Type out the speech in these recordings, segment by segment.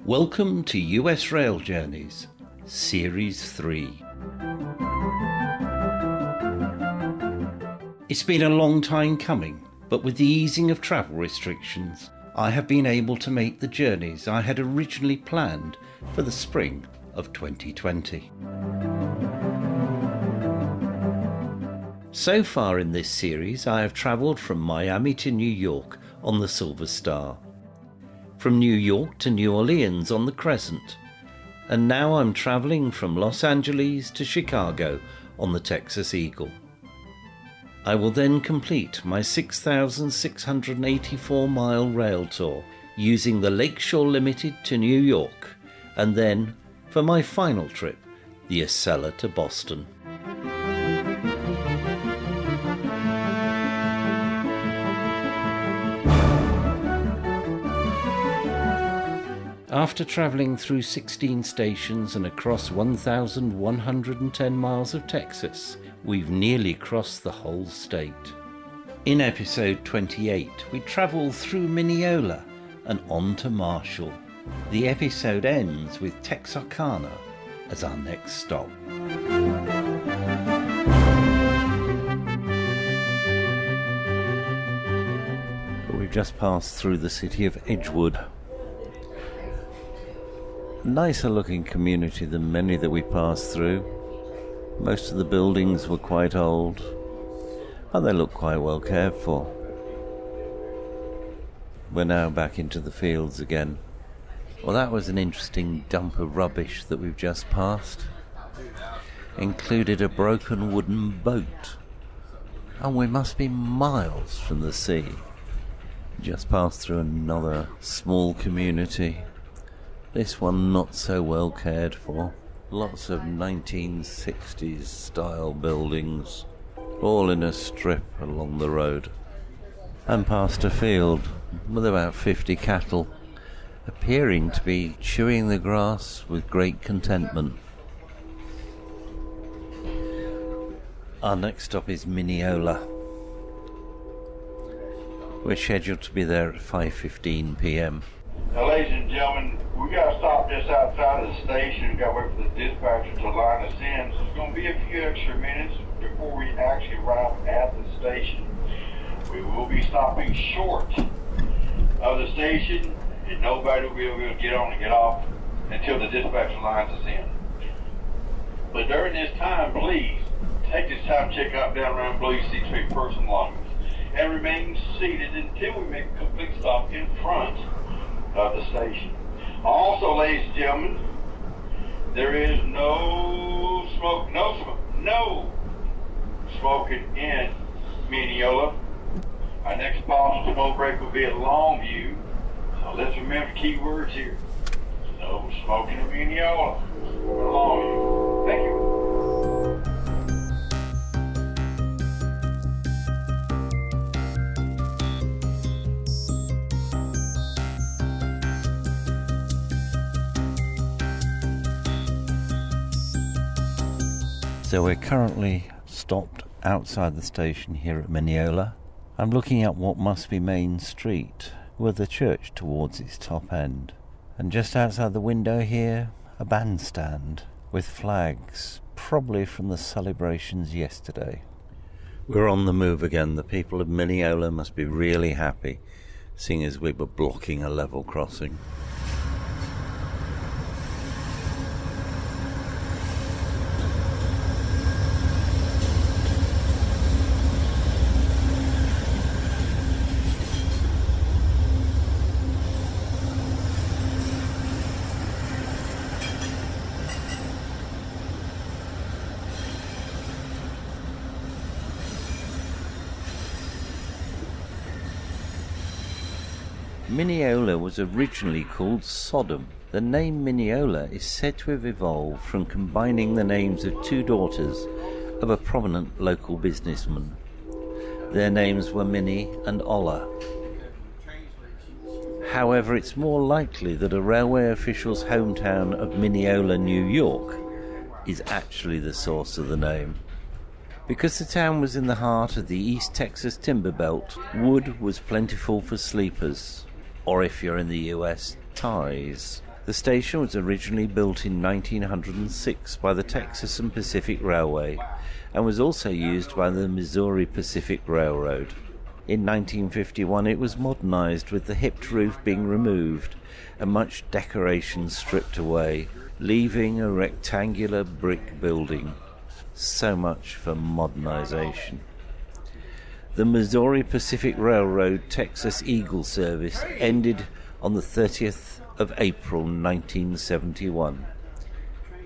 Welcome to US Rail Journeys, Series 3. It's been a long time coming, but with the easing of travel restrictions, I have been able to make the journeys I had originally planned for the spring of 2020. So far in this series, I have travelled from Miami to New York on the Silver Star, from New York to New Orleans on the Crescent, and now I'm travelling from Los Angeles to Chicago on the Texas Eagle. I will then complete my 6,684-mile rail tour using the Lakeshore Limited to New York, and then, for my final trip, the Acela to Boston. After travelling through 16 stations and across 1,110 miles of Texas, we've nearly crossed the whole state. In episode 28, we travel through Mineola and on to Marshall. The episode ends with Texarkana as our next stop. We've just passed through the city of Edgewood. Nicer looking community than many that we passed through. Most of the buildings were quite old, and they look quite well cared for. We're now back into the fields again. Well, that was an interesting dump of rubbish that we've just passed. Included a broken wooden boat, and we must be miles from the sea. Just passed through another small community. This one not so well cared for. Lots of 1960s style buildings, all in a strip along the road. And past a field with about 50 cattle, appearing to be chewing the grass with great contentment. Our next stop is Mineola. We're scheduled to be there at 5:15 p.m. Now, ladies and gentlemen, we got to stop just outside of the station. We got to wait for the dispatcher to line us in. So it's going to be a few extra minutes before we actually arrive at the station. We will be stopping short of the station, and nobody will be able to get on and get off until the dispatcher lines us in. But during this time, please take this time to check out down around Blue Seat Street personal belongings and remain seated until we make a complete stop in front of the station. Also, ladies and gentlemen, there is no smoking in Mineola. Our next possible smoke break will be at Longview. So let's remember the key words here. No smoking in Mineola. Longview. Thank you. So we're currently stopped outside the station here at Mineola. I'm looking at what must be Main Street, with the church towards its top end. And just outside the window here, a bandstand with flags, probably from the celebrations yesterday. We're on the move again. The people of Mineola must be really happy, seeing as we were blocking a level crossing. Mineola was originally called Sodom. The name Mineola is said to have evolved from combining the names of two daughters of a prominent local businessman. Their names were Minnie and Ola. However, it's more likely that a railway official's hometown of Mineola, New York, is actually the source of the name. Because the town was in the heart of the East Texas timber belt, wood was plentiful for sleepers, or if you're in the US, ties. The station was originally built in 1906 by the Texas and Pacific Railway and was also used by the Missouri Pacific Railroad. In 1951 it was modernized, with the hipped roof being removed and much decoration stripped away, leaving a rectangular brick building. So much for modernization. The Missouri Pacific Railroad Texas Eagle service ended on the 30th of April 1971,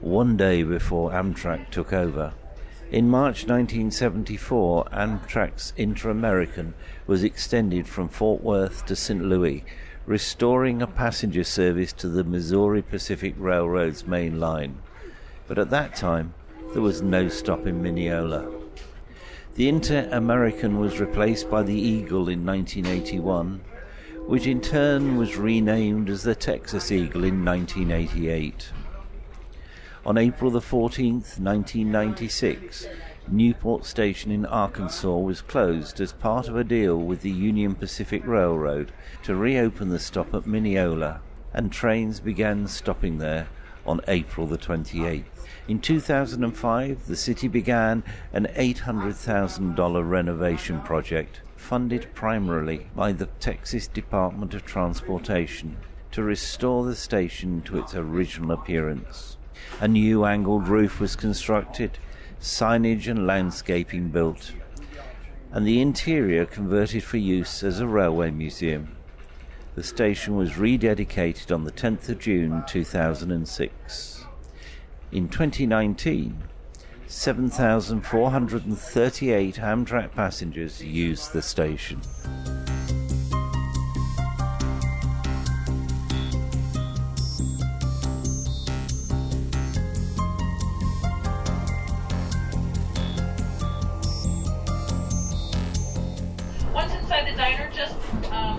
one day before Amtrak took over. In March 1974, Amtrak's Inter-American was extended from Fort Worth to St. Louis, restoring a passenger service to the Missouri Pacific Railroad's main line. But at that time, there was no stop in Mineola. The Inter-American was replaced by the Eagle in 1981, which in turn was renamed as the Texas Eagle in 1988. On April the 14th, 1996, Newport Station in Arkansas was closed as part of a deal with the Union Pacific Railroad to reopen the stop at Mineola, and trains began stopping there on April the 28th. In 2005, the city began an $800,000 renovation project, funded primarily by the Texas Department of Transportation, to restore the station to its original appearance. A new angled roof was constructed, signage and landscaping built, and the interior converted for use as a railway museum. The station was rededicated on the 10th of June 2006. In 2019, 7,438 Amtrak passengers used the station. Once inside the diner, just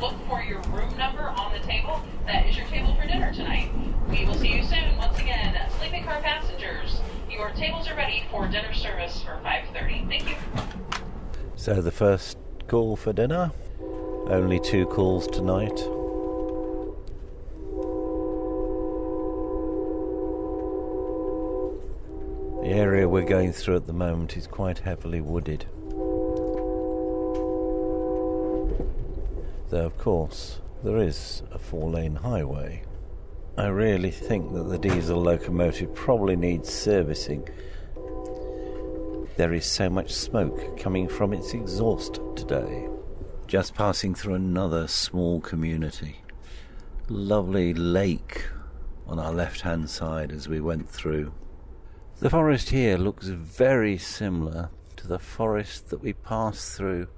look for your room number on the table. That is your table for dinner tonight. We will see you soon. Once again, sleeping car passengers, your tables are ready for dinner service for 5:30. Thank you. So the first call for dinner, only 2 calls tonight. The area we're going through at the moment is quite heavily wooded. Though of course there is a 4-lane highway. I really think that the diesel locomotive probably needs servicing. There is so much smoke coming from its exhaust today. Just passing through another small community. Lovely lake on our left-hand side as we went through. The forest here looks very similar to the forest that we passed through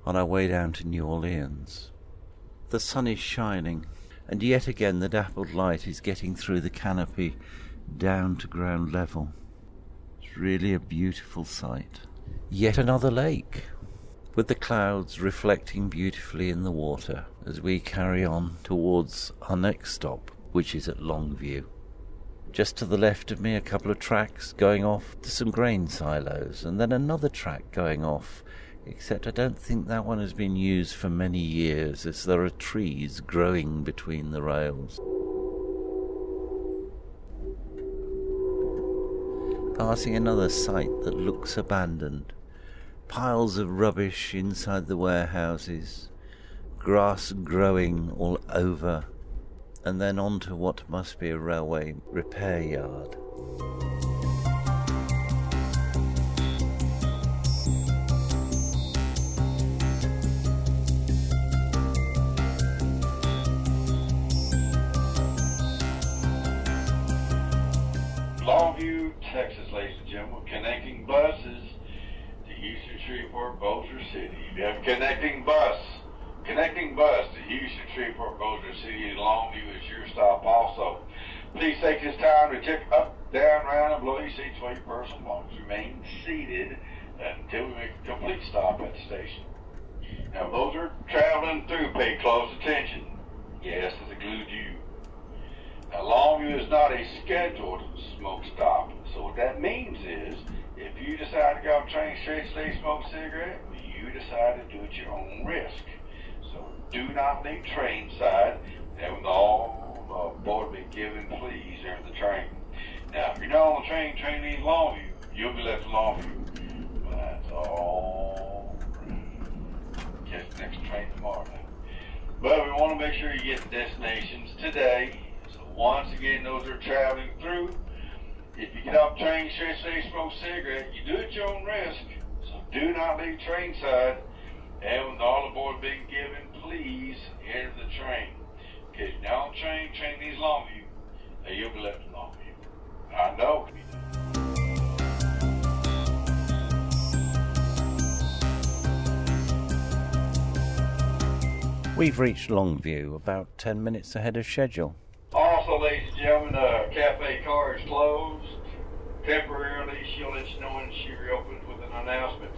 on our way down to New Orleans. The sun is shining, and yet again the dappled light is getting through the canopy down to ground level. It's really a beautiful sight. Yet another lake, with the clouds reflecting beautifully in the water as we carry on towards our next stop, which is at Longview. Just to the left of me, a couple of tracks going off to some grain silos, and then another track going off, except I don't think that one has been used for many years, as there are trees growing between the rails. Passing another site that looks abandoned. Piles of rubbish inside the warehouses, grass growing all over, and then onto what must be a railway repair yard. Longview, Texas, ladies and gentlemen, connecting buses to Houston, Shreveport, Bossier City. We have connecting bus to Houston, Shreveport, Bossier City, and Longview is your stop also. Please take this time to check up, down, round, and below your seats while your person belongs. Remain seated until we make a complete stop at the station. Now, those are traveling through, pay close attention. Yes, it's a glued U. Now, Longview is not a scheduled smoke stop. So what that means is, if you decide to go on train straight stay smoke a cigarette, you decide to do it at your own risk. So do not leave train side. And with all board be given, please enter the train. Now, if you're not on the train leaves Longview, you'll be left in Longview. That's all. Catch the next train tomorrow now. But we want to make sure you get to destinations today. So once again, those are traveling through. If you get off the train, say smoke a cigarette, you do it at your own risk. So do not leave train side. And with all aboard being given, please enter the train. Because you're now on train leaves Longview, and you'll be left in Longview. I know. We've reached Longview about 10 minutes ahead of schedule. Also, ladies and gentlemen, Cafe Car is closed. Temporarily, she'll let you know when she reopens with an announcement.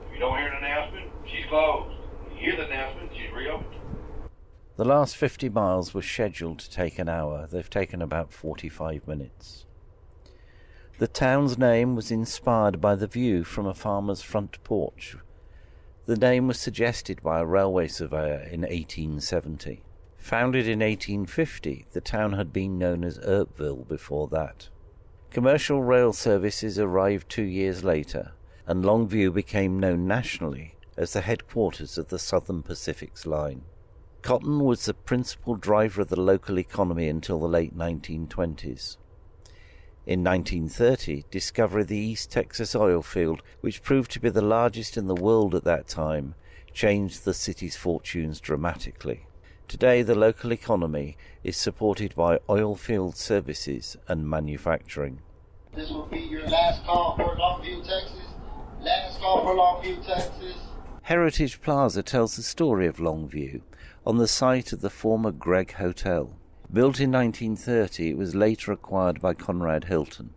If you don't hear an announcement, she's closed. If you hear the announcement, she's reopened. The last 50 miles were scheduled to take an hour. They've taken about 45 minutes. The town's name was inspired by the view from a farmer's front porch. The name was suggested by a railway surveyor in 1870. Founded in 1850, the town had been known as Earpville before that. Commercial rail services arrived 2 years later, and Longview became known nationally as the headquarters of the Southern Pacific's line. Cotton was the principal driver of the local economy until the late 1920s. In 1930, discovery of the East Texas oil field, which proved to be the largest in the world at that time, changed the city's fortunes dramatically. Today, the local economy is supported by oil field services and manufacturing. This will be your last call for Longview, Texas. Last call for Longview, Texas. Heritage Plaza tells the story of Longview on the site of the former Gregg Hotel. Built in 1930, it was later acquired by Conrad Hilton.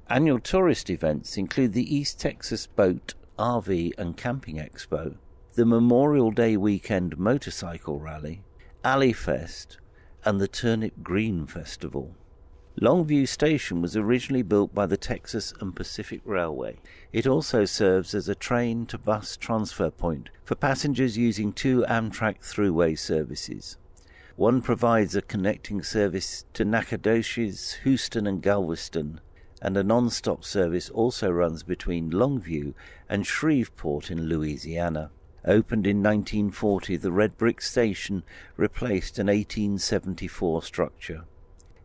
Annual tourist events include the East Texas Boat, RV and Camping Expo, the Memorial Day weekend motorcycle rally, Alley Fest, and the Turnip Green Festival. Longview Station was originally built by the Texas and Pacific Railway. It also serves as a train-to-bus transfer point for passengers using 2 Amtrak thruway services. One provides a connecting service to Nacogdoches, Houston and Galveston, and a non-stop service also runs between Longview and Shreveport in Louisiana. Opened in 1940, the red brick station replaced an 1874 structure.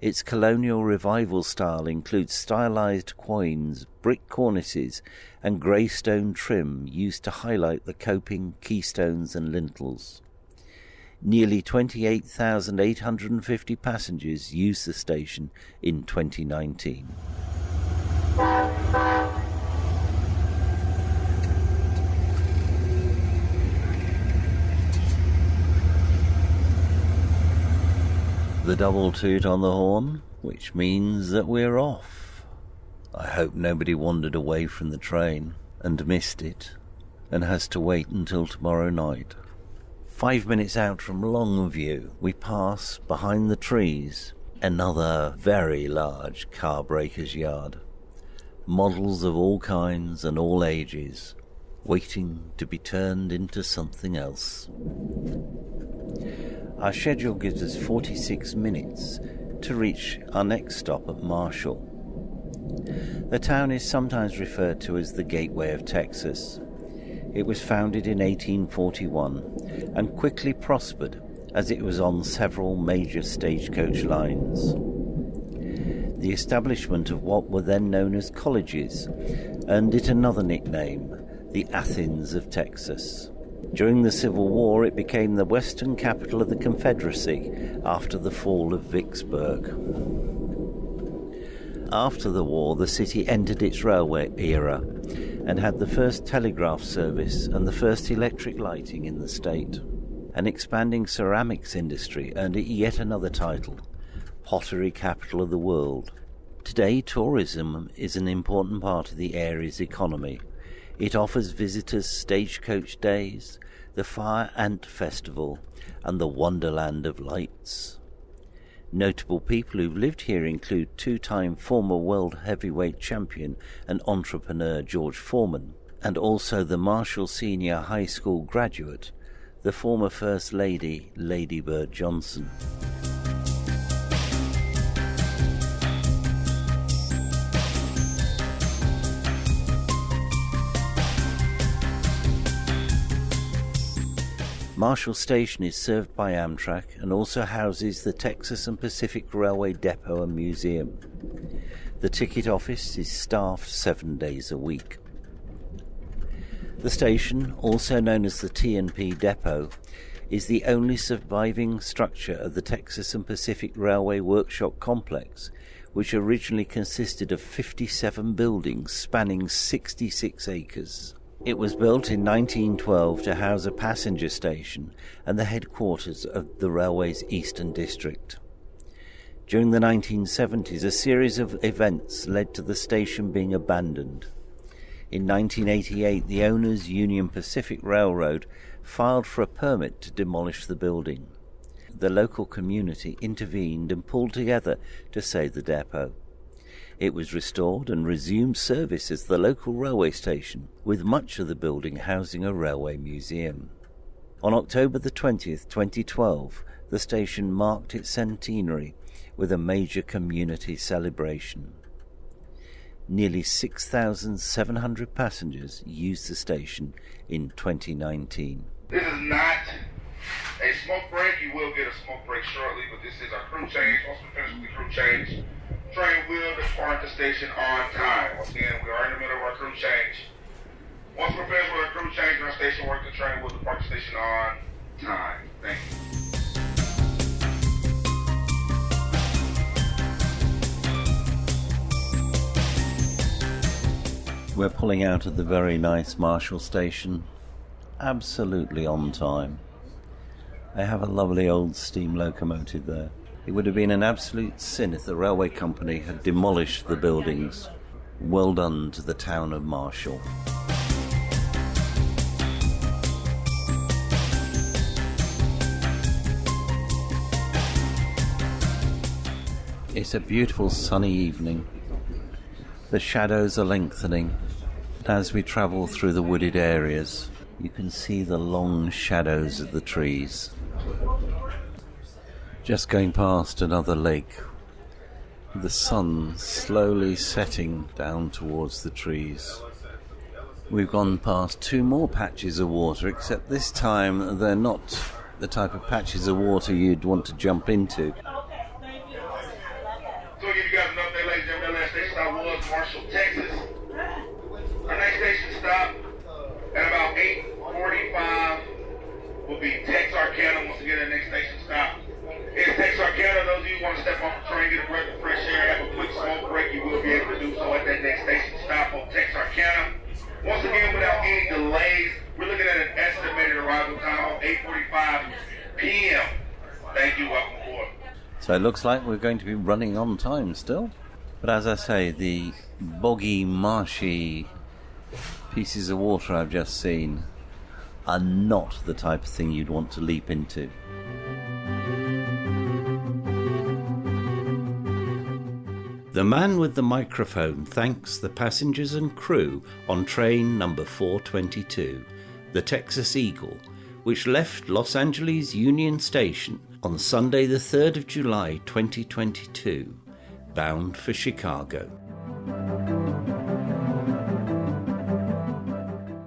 Its Colonial Revival style includes stylized quoins, brick cornices, and grey stone trim used to highlight the coping, keystones and lintels. Nearly 28,850 passengers used the station in 2019. The double toot on the horn, which means that we're off. I hope nobody wandered away from the train and missed it and has to wait until tomorrow night. 5 minutes out from Longview, we pass, behind the trees, another very large car breaker's yard. Models of all kinds and all ages, waiting to be turned into something else. Our schedule gives us 46 minutes to reach our next stop at Marshall. The town is sometimes referred to as the Gateway of Texas. It was founded in 1841 and quickly prospered as it was on several major stagecoach lines. The establishment of what were then known as colleges earned it another nickname, the Athens of Texas. During the Civil War, it became the western capital of the Confederacy after the fall of Vicksburg. After the war, the city entered its railway era and had the first telegraph service and the first electric lighting in the state. An expanding ceramics industry earned it yet another title, Pottery Capital of the World. Today, tourism is an important part of the area's economy. It offers visitors stagecoach days, the Fire Ant Festival, and the Wonderland of Lights. Notable people who've lived here include two-time former world heavyweight champion and entrepreneur George Foreman, and also the Marshall Senior High School graduate, the former First Lady, Lady Bird Johnson. Marshall Station is served by Amtrak and also houses the Texas and Pacific Railway Depot and Museum. The ticket office is staffed 7 days a week. The station, also known as the T&P Depot, is the only surviving structure of the Texas and Pacific Railway Workshop Complex, which originally consisted of 57 buildings spanning 66 acres. It was built in 1912 to house a passenger station and the headquarters of the railway's Eastern District. During the 1970s, a series of events led to the station being abandoned. In 1988, the owners, Union Pacific Railroad, filed for a permit to demolish the building. The local community intervened and pulled together to save the depot. It was restored and resumed service as the local railway station, with much of the building housing a railway museum. On October the 20th, 2012, the station marked its centenary with a major community celebration. Nearly 6,700 passengers used the station in 2019. This is not a smoke break. You will get a smoke break shortly, but this is our crew change. Once we finish with the crew change, train will depart the station on time. Once again, we are in the middle of our crew change. Once we're finished with our crew change and our station work, the train will depart the station on time. Thank you. We're pulling out of the very nice Marshall Station, absolutely on time. They have a lovely old steam locomotive there. It would have been an absolute sin if the railway company had demolished the buildings. Well done to the town of Marshall. It's a beautiful sunny evening. The shadows are lengthening. As we travel through the wooded areas, you can see the long shadows of the trees. Just going past another lake, the sun slowly setting down towards the trees. We've gone past two more patches of water, except this time they're not the type of patches of water you'd want to jump into. So if you guys an update, ladies and gentlemen, last station stop was Marshall, Texas. Our next station stop at about 8:45 will be Texarkana. Once again, the next station stop is Texarkana. Those of you who want to step off the train, get a breath of fresh air, have a quick smoke break, you will be able to do so at that next station stop on Texarkana. Once again, without any delays, we're looking at an estimated arrival time of 8:45 p.m. Thank you. Welcome aboard. So it looks like we're going to be running on time still. But as I say, the boggy, marshy pieces of water I've just seen are not the type of thing you'd want to leap into. The man with the microphone thanks the passengers and crew on train number 422, the Texas Eagle, which left Los Angeles Union Station on Sunday the 3rd of July 2022, bound for Chicago.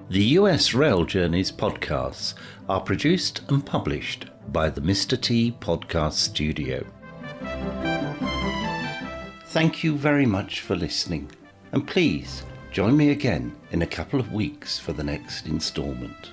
The US Rail Journeys podcasts are produced and published by the Mr. T Podcast Studio. Thank you very much for listening, and please join me again in a couple of weeks for the next instalment.